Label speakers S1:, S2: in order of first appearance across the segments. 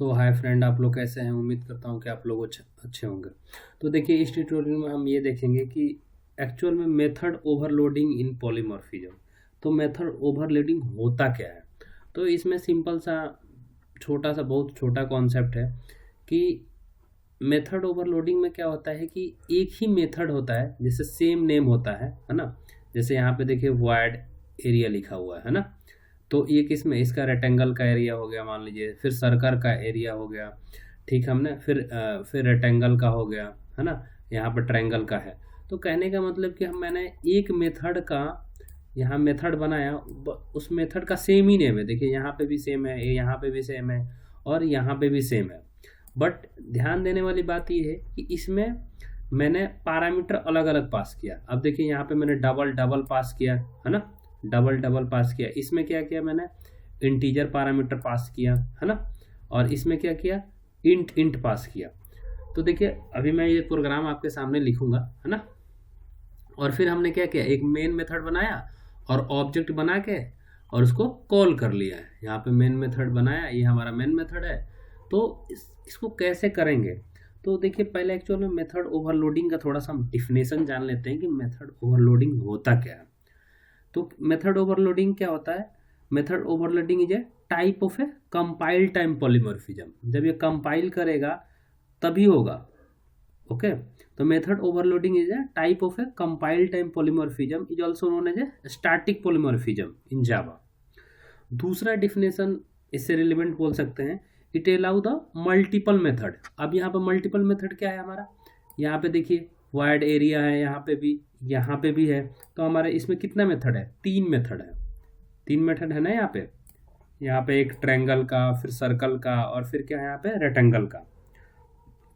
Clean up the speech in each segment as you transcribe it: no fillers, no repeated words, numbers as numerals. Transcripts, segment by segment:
S1: सो hi friend, आप लोग कैसे हैं। उम्मीद करता हूँ कि आप लोग अच्छे होंगे। तो देखिए, इस ट्यूटोरियल में हम ये देखेंगे कि एक्चुअल में मेथड ओवरलोडिंग इन पॉलीमॉर्फिज्म। तो मेथड ओवरलोडिंग होता क्या है। तो इसमें सिंपल सा छोटा सा बहुत छोटा कॉन्सेप्ट है कि मेथड ओवरलोडिंग में क्या होता है कि एक ही मेथड होता है, जैसे सेम नेम होता है ना। जैसे यहाँ पे देखिए वाइड एरिया लिखा हुआ है ना। तो ये किसमें, इसका रेक्टेंगल का एरिया हो गया मान लीजिए, फिर सर्कल का एरिया हो गया, ठीक हमने फिर रेक्टेंगल का हो गया है ना। यहाँ पर ट्रायंगल का है। तो कहने का मतलब कि मैंने एक मेथड का यहाँ मेथड बनाया, उस मेथड का सेम ही नेम है। देखिए यहाँ पे भी सेम है, यहाँ पे भी सेम है और यहाँ पे भी सेम है। बट ध्यान देने वाली बात ये है कि इसमें मैंने पैरामीटर अलग अलग पास किया। अब देखिए यहाँ पे मैंने डबल डबल पास किया है ना, डबल डबल पास किया। इसमें क्या किया मैंने, इंटीजर पैरामीटर पास किया है ना। और इसमें क्या किया, इंट इंट पास किया। तो देखिए अभी मैं ये प्रोग्राम आपके सामने लिखूंगा है ना। और फिर हमने क्या किया, एक मेन मेथड बनाया और ऑब्जेक्ट बना के और उसको कॉल कर लिया है। यहाँ पे मेन मेथड बनाया, ये हमारा मेन मेथड है। तो इसको कैसे करेंगे। तो देखिए पहले एक्चुअल में मेथड ओवरलोडिंग का थोड़ा सा हम डिफिनेशन जान लेते हैं कि मेथड ओवरलोडिंग होता क्या है। तो मेथड ओवरलोडिंग क्या होता है। Method overloading is a type of a compile time polymorphism. जब ये कंपाइल करेगा तभी होगा। ओके, तो method overloading is a type of a compile time polymorphism, is also known as a static polymorphism in Java. दूसरा definition इससे relevant बोल सकते हैं, it allow the multiple method. अब यहाँ पे मल्टीपल मेथड क्या है हमारा, यहाँ पे देखिए वाइड एरिया है, यहाँ पे भी है। तो हमारे इसमें कितना मेथड है, तीन मेथड है। तीन मेथड है ना यहाँ पे एक ट्रायंगल का, फिर सर्कल का और फिर क्या है यहाँ पे रेक्टेंगल का।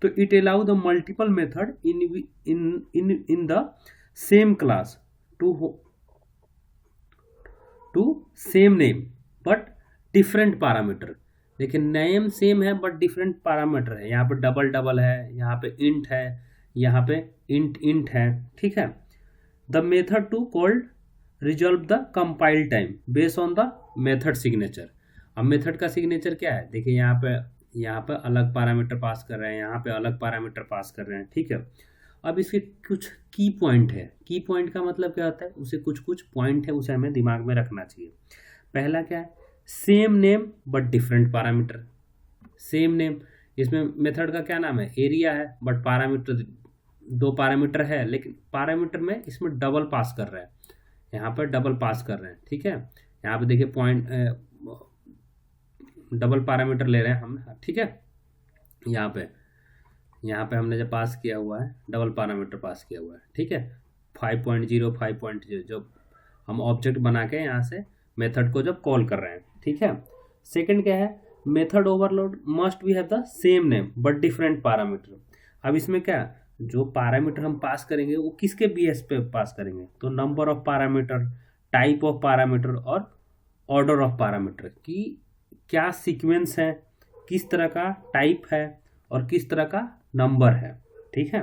S1: तो it allow the multiple method in the same class to same name but different parameter. देखिए नेम सेम है बट डिफरेंट पैरामीटर है। यहाँ पे डबल डबल है, यहाँ पे इंट है, यहाँ पे इंट इंट है, ठीक है। The method to called resolve the compile time based on the method signature. अब मेथड का सिग्नेचर क्या है, देखिए यहाँ पे अलग पैरामीटर पास कर रहे हैं, यहाँ पे अलग पैरामीटर पास कर रहे हैं, ठीक है। अब इसके कुछ की पॉइंट है। की पॉइंट का मतलब क्या होता है, उसे कुछ पॉइंट है, उसे हमें दिमाग में रखना चाहिए। पहला क्या है, same name but different parameter. Same name, इसमें मेथड का क्या नाम है, एरिया है, बट पैरामीटर दो पैरामीटर है, लेकिन पैरामीटर में इसमें डबल पास कर रहे हैं, यहाँ पर डबल पास कर रहे हैं, ठीक है। यहाँ पे देखिए पॉइंट डबल पैरामीटर ले रहे हैं हम, ठीक है। यहाँ पे हमने जब पास किया हुआ है, डबल पैरामीटर पास किया हुआ है, ठीक है। 5.0 5.0 जब हम ऑब्जेक्ट बना के यहाँ से मेथड को जब कॉल कर रहे हैं, ठीक है। सेकंड क्या है, method overload must be have the same name but different parameter. अब इसमें क्या, जो पैरामीटर हम पास करेंगे वो किसके बेस पे पास करेंगे, तो number of parameter, type of parameter और ऑर्डर ऑफ पैरामीटर की क्या सीक्वेंस है, किस तरह का टाइप है और किस तरह का नंबर है, ठीक है।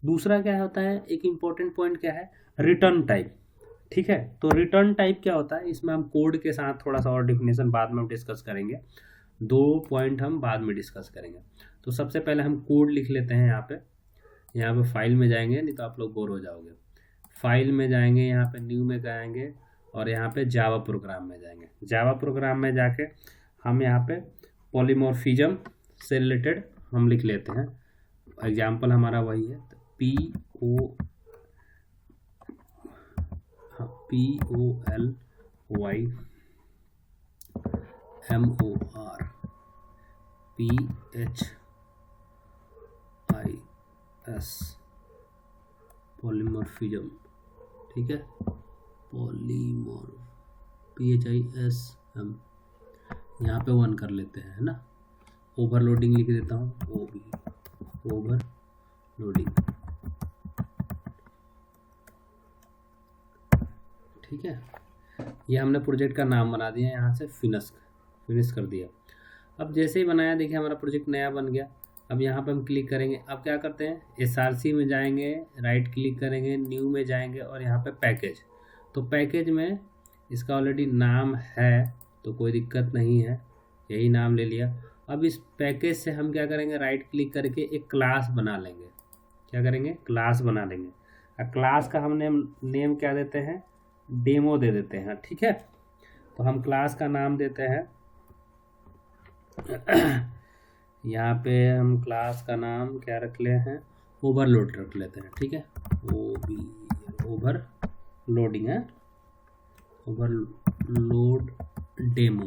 S1: दूसरा क्या होता है, एक इम्पोर्टेंट पॉइंट क्या है, रिटर्न टाइप, ठीक है। तो रिटर्न टाइप क्या होता है, इसमें हम कोड के साथ थोड़ा सा और डिफिनेशन बाद में हम डिस्कस करेंगे। दो पॉइंट हम बाद में डिस्कस करेंगे। तो सबसे पहले हम कोड लिख लेते हैं। यहाँ पे फाइल में जाएंगे, नहीं तो आप लोग बोर हो जाओगे। फाइल में जाएंगे, यहाँ पे न्यू में जाएंगे और यहाँ पे जावा प्रोग्राम में जाएंगे। जावा प्रोग्राम में जाके हम यहाँ पे पॉलीमॉर्फिज्म से रिलेटेड हम लिख लेते हैं। एग्जाम्पल हमारा वही है, POLYMORPHIS पॉलीमॉर्फिज्म, ठीक है। PHISM यहाँ पे 1 कर लेते हैं, है ना। ओवरलोडिंग लिख देता हूँ, ओवरलोडिंग, ठीक है। ये हमने प्रोजेक्ट का नाम बना दिया, यहाँ से फिनिश कर दिया। अब जैसे ही बनाया, देखिए हमारा प्रोजेक्ट नया बन गया। अब यहाँ पे हम क्लिक करेंगे। अब क्या करते हैं, SRC में जाएंगे, राइट क्लिक करेंगे, न्यू में जाएंगे और यहाँ पे पैकेज। तो पैकेज में इसका ऑलरेडी नाम है तो कोई दिक्कत नहीं है, यही नाम ले लिया। अब इस पैकेज से हम क्या करेंगे, राइट क्लिक करके एक क्लास बना लेंगे। क्या करेंगे, क्लास बना लेंगे। और क्लास का हमने नेम क्या देते हैं, डेमो दे देते हैं। ठीक है, तो हम क्लास का नाम देते हैं यहाँ पे हम क्लास का नाम क्या रख ले हैं, ओवरलोड रख लेते हैं। ठीक है, ओवर लोडिंग है, ओवरलोड डेमो,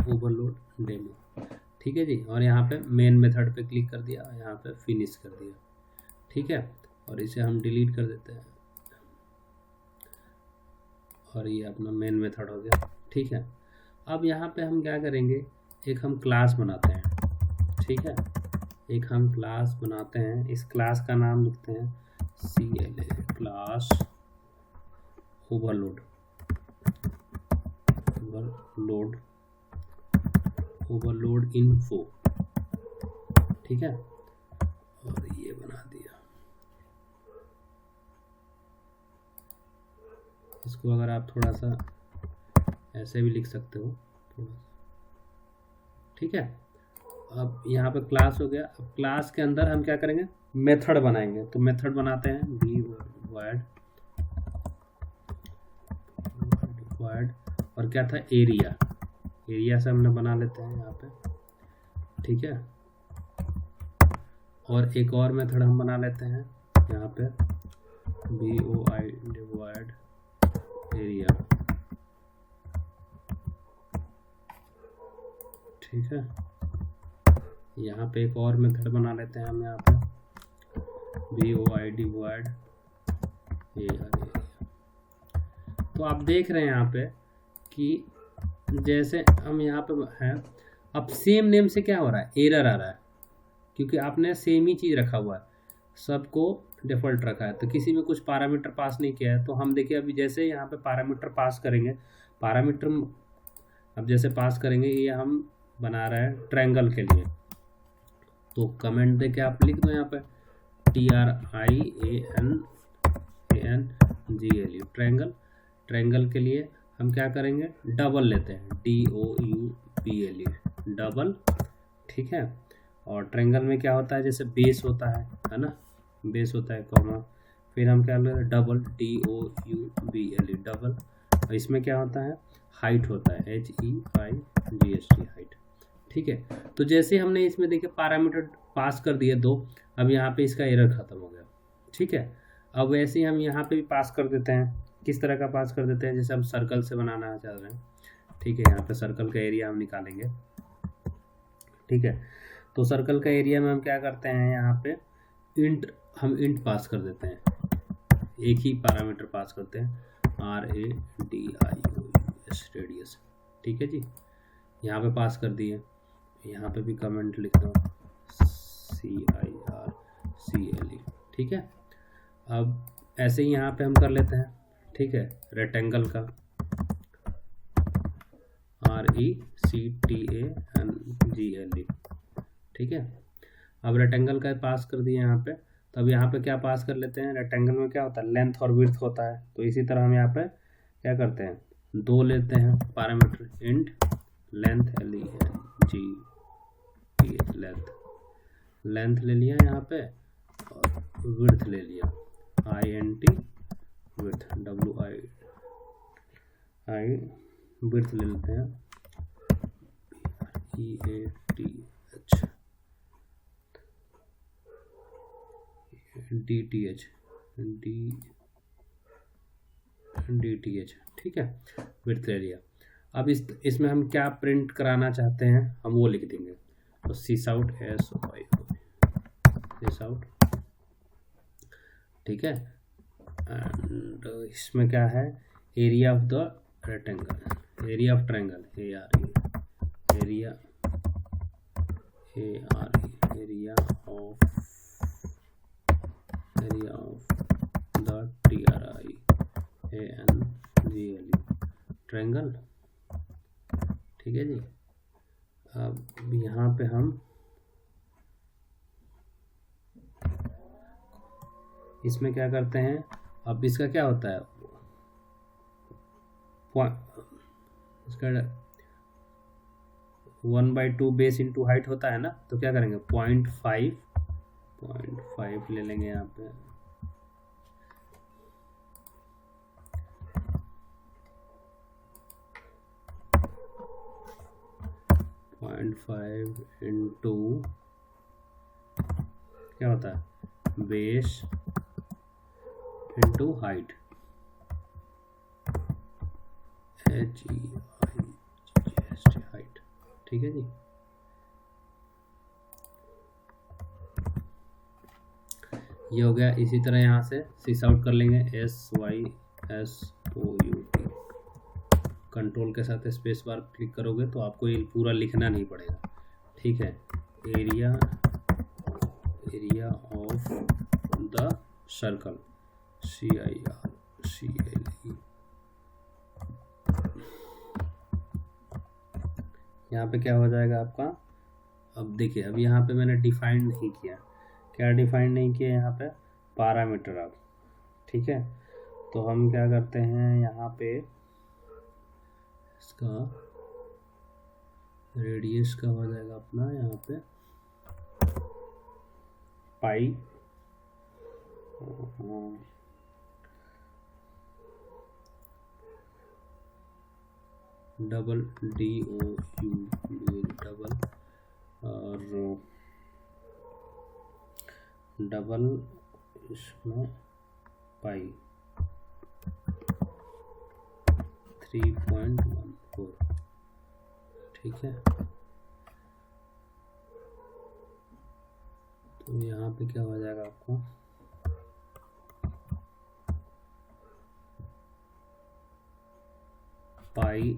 S1: ओवरलोड डेमो। ठीक है जी, और यहाँ पे मेन मेथड पे क्लिक कर दिया, यहाँ पे फिनिश कर दिया। ठीक है, और इसे हम डिलीट कर देते हैं, और ये अपना मेन मेथड हो गया। ठीक है, अब यहाँ पे हम क्या करेंगे, एक हम क्लास बनाते हैं। ठीक है, एक हम क्लास बनाते हैं, इस क्लास का नाम लिखते हैं CLA, class overload, overload info. ठीक है, और ये बना दिया। इसको अगर आप थोड़ा सा ऐसे भी लिख सकते हो थोड़ा। ठीक है, अब यहाँ पे क्लास हो गया। अब क्लास के अंदर हम क्या करेंगे, मेथड बनाएंगे। तो मेथड बनाते हैं void, और क्या था, एरिया, एरिया से हमने बना लेते हैं यहाँ पे। ठीक है, और एक और मेथड हम बना लेते हैं यहाँ पे void एरिया। ठीक है, यहाँ पे एक और मेथड बना लेते हैं हम यहाँ पे void void एरिया। तो आप देख रहे हैं यहाँ पे कि जैसे हम यहाँ पे हैं, अब सेम नेम से क्या हो रहा है, एरर आ रहा है, क्योंकि आपने सेम ही चीज़ रखा हुआ है, सबको डिफ़ॉल्ट रखा है, तो किसी में कुछ पैरामीटर पास नहीं किया है। तो हम देखिए अभी जैसे यहाँ पे पैरामीटर पास करेंगे, पैरामीटर अब जैसे पास करेंगे, ये हम बना रहे हैं ट्रायंगल के लिए, तो कमेंट दे के आप लिख दो यहाँ पे TRIANGLE, ट्रायंगल। ट्रायंगल के लिए हम क्या करेंगे, डबल लेते हैं, DOUBLE, डबल। ठीक है, और ट्रायंगल में क्या होता है, जैसे बेस होता है ना, बेस होता है कॉमा, फिर हम क्या लेते हैं, डबल, DOUBLE, डबल। और इसमें क्या होता है, हाइट होता है, HEIGHT, हाइट। ठीक है, तो जैसे हमने इसमें देखिए पैरामीटर पास कर दिए 2, अब यहाँ पे इसका एरर खत्म हो गया। ठीक है, अब वैसे ही हम यहाँ पे भी पास कर देते हैं। किस तरह का पास कर देते हैं, जैसे हम सर्कल से बनाना चाह रहे हैं। ठीक है, यहाँ पे सर्कल का एरिया हम निकालेंगे। ठीक है, तो सर्कल का एरिया में हम क्या करते हैं, यहाँ पे हम इंट पास कर देते हैं, एक ही पैरामीटर पास करते हैं, RADIOUS, रेडियस। ठीक है जी, यहाँ पे पास कर दिए, यहाँ पे भी कमेंट लिख दो CIRCLE। ठीक है, अब ऐसे ही यहाँ पे हम कर लेते हैं। ठीक है, रेक्टेंगल का RECTANGLE। ठीक है, अब रेक्टेंगल का पास कर दिए यहाँ पे, तब यहाँ पे क्या पास कर लेते हैं, रेक्टेंगल में क्या होता है, लेंथ और विड्थ होता है। तो इसी तरह हम यहाँ पे क्या करते हैं, 2 लेते हैं parameter, int length, LENGTH, length, length ले लिया यहाँ पे, और विड्थ ले लिया, INT विड्थ, WI विड्थ ले लेते हैं, EATH DTH। ठीक है, विड्थ ले लिया। अब इसमें हम क्या प्रिंट कराना चाहते हैं, हम वो लिख देंगे, तो sysout, sysout। ठीक है, एंड इसमें क्या है, area of the rectangle, area of triangle, area of the TRIANGLE, triangle. ठीक है जी, अब यहाँ पे हम इसमें क्या करते हैं, अब इसका क्या होता है, इसका 1/2 बेस इंटू हाइट होता है ना, तो क्या करेंगे 0.5 ले लेंगे यहाँ पे। 0.5 इंटू क्या होता है base into height, HEIGHT height. ठीक है जी। ये हो गया। इसी तरह यहाँ से सिस आउट कर लेंगे SYSOUT। कंट्रोल के साथ स्पेस बार क्लिक करोगे तो आपको ये पूरा लिखना नहीं पड़ेगा। ठीक है, area of the circle CIRCLE। यहाँ पे क्या हो जाएगा आपका। अब देखिए, अब यहाँ पे मैंने डिफाइन नहीं किया। क्या डिफाइन नहीं किया यहाँ पे, पैरामीटर अब। ठीक है, तो हम क्या करते हैं यहाँ पे इसका रेडियस का हो जाएगा अपना यहाँ पे पाई डबल DOU डबल और डबल इसमें पाई 3.14। ठीक है, तो यहाँ पे क्या हो जाएगा आपको pi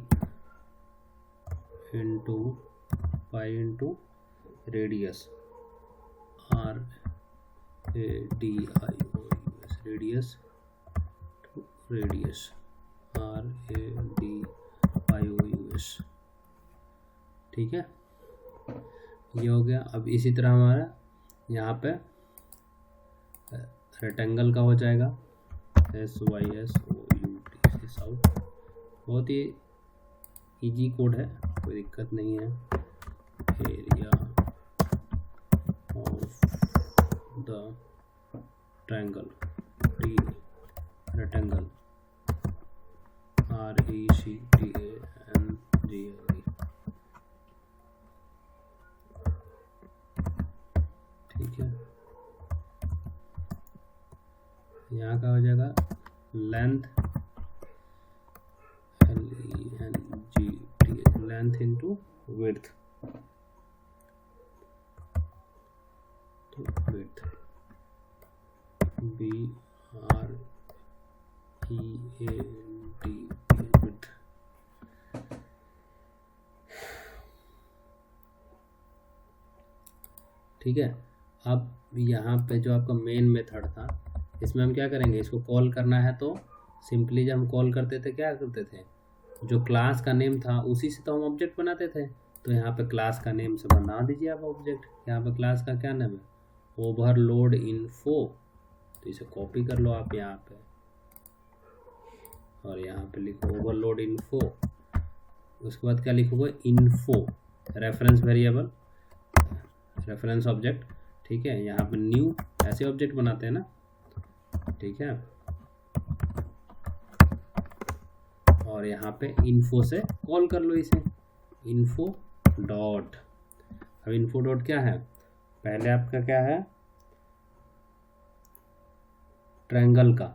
S1: into radius RADIOUS radius to radius RADIOUS। ठीक है, ये हो गया। अब इसी तरह हमारा यहाँ पे रेक्टेंगल का हो जाएगा SYSOUT साउथ। बहुत ही इजी कोड है, कोई दिक्कत नहीं है। Area of the triangle rectangle RECTANGLE। ठीक है, यहाँ का हो जाएगा लेंथ लेंथ इंटू विड्थ, तो विड्थ BREAD विड्थ। ठीक है, अब यहाँ पे जो आपका मेन मेथड था, इसमें हम क्या करेंगे, इसको कॉल करना है तो सिंपली जब हम कॉल करते थे क्या करते थे, जो क्लास का नेम था उसी से तो हम ऑब्जेक्ट बनाते थे। तो यहाँ पे क्लास का नेम से बना दीजिए आप ऑब्जेक्ट। यहाँ पे क्लास का क्या नाम है, ओवरलोड इन्फो। तो इसे कॉपी कर लो आप यहाँ पे और यहाँ पे लिखो ओवरलोड इन्फो। उसके बाद क्या लिखोगे, info reference variable reference object. ठीक है, यहाँ पे न्यू ऐसे ऑब्जेक्ट बनाते हैं ना। ठीक है, और यहाँ पे इन्फो से कॉल कर लो इसे, इन्फो डॉट। अब इन्फो डॉट क्या है, पहले आपका क्या है ट्रायंगल का,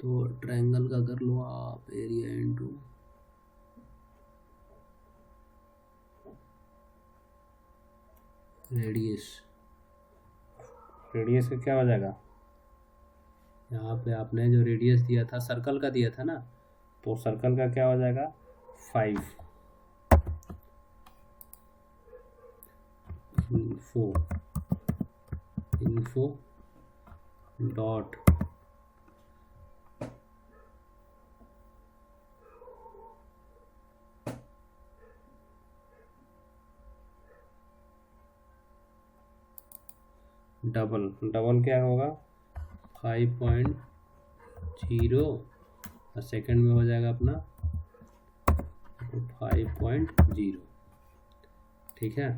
S1: तो ट्रायंगल का कर लो आप एरिया इंटू रेडियस। रेडियस का क्या हो जाएगा, यहाँ पे आपने जो रेडियस दिया था सर्कल का दिया था ना, तो सर्कल का क्या हो जाएगा 5 इन्फो डॉट डबल क्या होगा 5.0 और सेकंड में हो जाएगा अपना 5.0, ठीक है।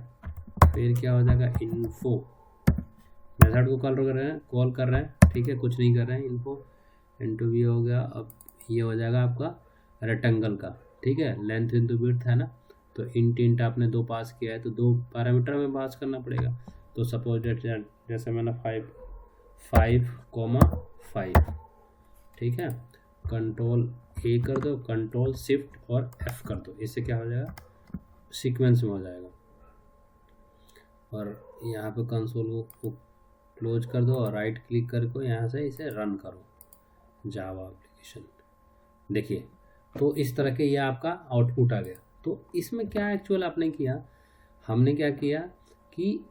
S1: फिर क्या हो जाएगा, इन्फो, मेथड को कॉल कर रहे हैं, ठीक है, कुछ नहीं कर रहे हैं, इन्फो इंटू वी हो गया। अब ये हो जाएगा आपका रेक्टेंगल का, ठीक है, लेंथ इंटू विड्थ है ना, तो इंट आपने 2 पास किया है तो 2 पैरामीटर में पास करना पड़ेगा। तो सपोज जैसे मैंने 5,5,5, ठीक है, कंट्रोल ए कर दो, कंट्रोल शिफ्ट और एफ कर दो, इससे क्या हो जाएगा, सीक्वेंस में हो जाएगा। और यहाँ पे कंसोल को क्लोज कर दो और राइट क्लिक करके यहाँ से इसे रन करो जावा एप्लीकेशन। देखिए, तो इस तरह के ये आपका आउटपुट आ गया। तो इसमें क्या एक्चुअल आपने किया, हमने क्या किया कि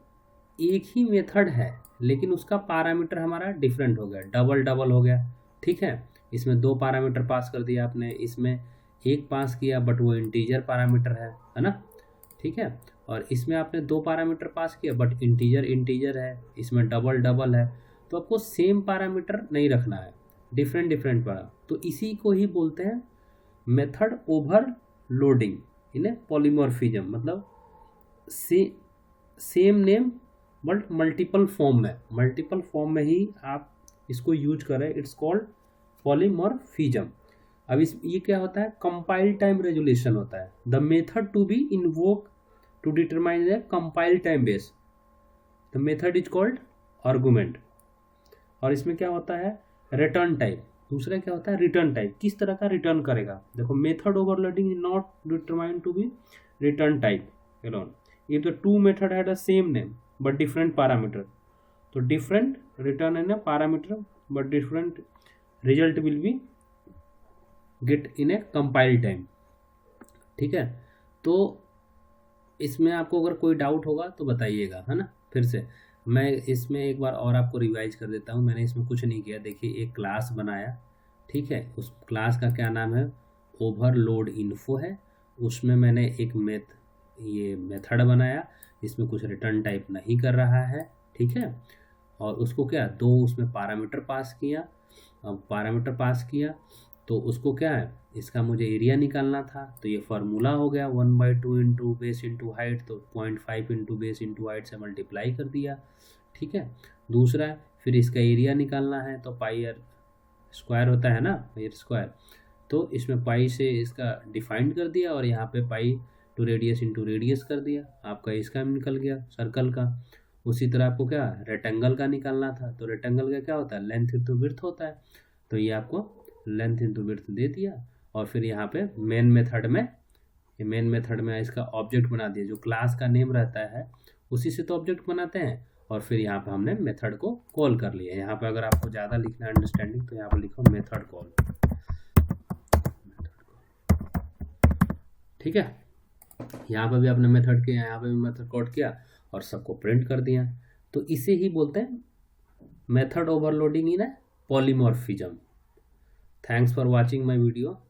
S1: एक ही मेथड है लेकिन उसका पैरामीटर हमारा डिफरेंट हो गया, डबल हो गया, ठीक है। इसमें 2 पैरामीटर पास कर दिया आपने, इसमें 1 पास किया बट वो इंटीजर पैरामीटर है ना, ठीक है। और इसमें आपने 2 पैरामीटर पास किया बट इंटीजर है, इसमें डबल है। तो आपको सेम पैरामीटर नहीं रखना है, डिफरेंट वाला। तो इसी को ही बोलते हैं मेथड ओवरलोडिंग इन पॉलीमॉर्फिज्म, मतलब same name but multiple form में ही आप इसको यूज करें, इट्स कॉल्ड पॉलीमॉर्फिज्म। अब ये क्या होता है, कंपाइल टाइम रेजोल्यूशन होता है। The method to be invoke to determine the compile time base, the method is called argument. और इसमें क्या होता है, रिटर्न टाइप। दूसरा क्या होता है, रिटर्न टाइप, किस तरह का रिटर्न करेगा। देखो, method overloading is not determined to be return type alone if the two method had the same name but different parameter. तो different return in a parameter but different result will be get in a compile time, ठीक है। तो इसमें आपको अगर कोई doubt होगा तो बताइएगा, है ना। फिर से मैं इसमें एक बार और आपको रिवाइज कर देता हूँ। मैंने इसमें कुछ नहीं किया। देखिए, एक क्लास बनाया, ठीक है, उस क्लास का क्या नाम है, ओवरलोड इन्फो है। उसमें मैंने एक मेथड बनाया, इसमें कुछ रिटर्न टाइप नहीं कर रहा है, ठीक है। और उसको क्या, 2 उसमें पैरामीटर पास किया। अब पैरामीटर पास किया तो उसको क्या है, इसका मुझे एरिया निकालना था। तो ये फार्मूला हो गया 1/2 इंटू बेस इंटू हाइट, तो 0.5 इंटू बेस इंटू हाइट से मल्टीप्लाई कर दिया, ठीक है। दूसरा फिर इसका एरिया निकालना है, तो पाई आर स्क्वायर होता है ना, पाई आर स्क्वायर, तो इसमें पाई से इसका डिफाइंड कर दिया और यहाँ पे पाई टू रेडियस इंटू रेडियस कर दिया, आपका इसका निकल गया सर्कल का। उसी तरह आपको क्या रेक्टेंगल का निकालना था, तो रेक्टेंगल का क्या होता है, लेंथ इंटू विड्थ होता है, तो ये आपको लेंथ इंटू विड्थ दे दिया। और फिर यहाँ पे मेन मेथड में इसका ऑब्जेक्ट बना दिया, जो क्लास का नेम रहता है उसी से तो ऑब्जेक्ट बनाते हैं। और फिर यहाँ पे हमने मेथड को कॉल कर लिया। यहाँ पे अगर आपको ज़्यादा लिखना है अंडरस्टैंडिंग, तो यहाँ पे लिखो मेथड कॉल, ठीक है। यहाँ पे भी आपने मेथड किया, यहाँ पे भी मेथड कॉल किया और सबको प्रिंट कर दिया। तो इसे ही बोलते हैं method overloading in A polymorphism. Thanks for watching my video.